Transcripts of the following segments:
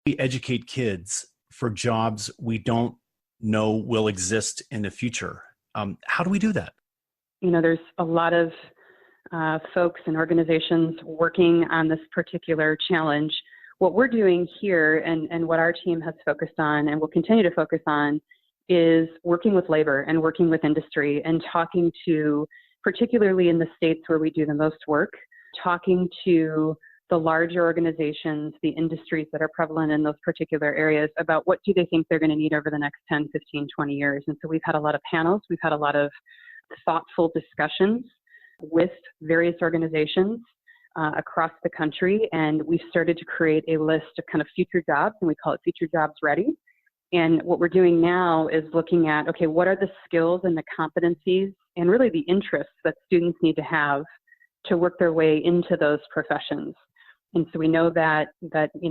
we educate kids for jobs we don't know will exist in the future? How do we do that? There's a lot of folks and organizations working on this particular challenge. What we're doing here and what our team has focused on and will continue to focus on is working with labor and working with industry and talking to, particularly in the states where we do the most work, talking to the larger organizations, the industries that are prevalent in those particular areas about what do they think they're going to need over the next 10, 15, 20 years. And so we've had a lot of panels, we've had a lot of thoughtful discussions with various organizations across the country, and we've started to create a list of kind of future jobs, and we call it Future Jobs Ready. And what we're doing now is looking at, okay, what are the skills and the competencies and really the interests that students need to have to work their way into those professions. And so we know that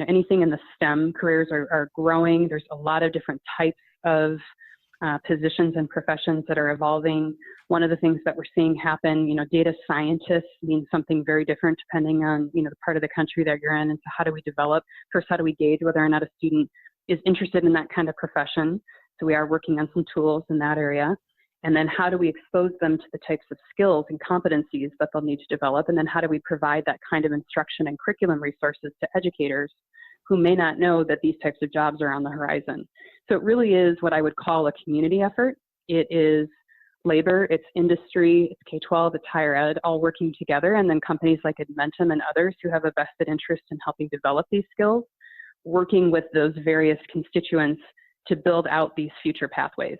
anything in the STEM careers are growing. There's a lot of different types of positions and professions that are evolving. One of the things that we're seeing happen, data scientists means something very different depending on, the part of the country that you're in. And so how do we develop? First, how do we gauge whether or not a student is interested in that kind of profession? So we are working on some tools in that area. And then how do we expose them to the types of skills and competencies that they'll need to develop? And then how do we provide that kind of instruction and curriculum resources to educators who may not know that these types of jobs are on the horizon? So it really is what I would call a community effort. It is labor, it's industry, it's K-12, it's higher ed, all working together. And then companies like Edmentum and others who have a vested interest in helping develop these skills, working with those various constituents to build out these future pathways.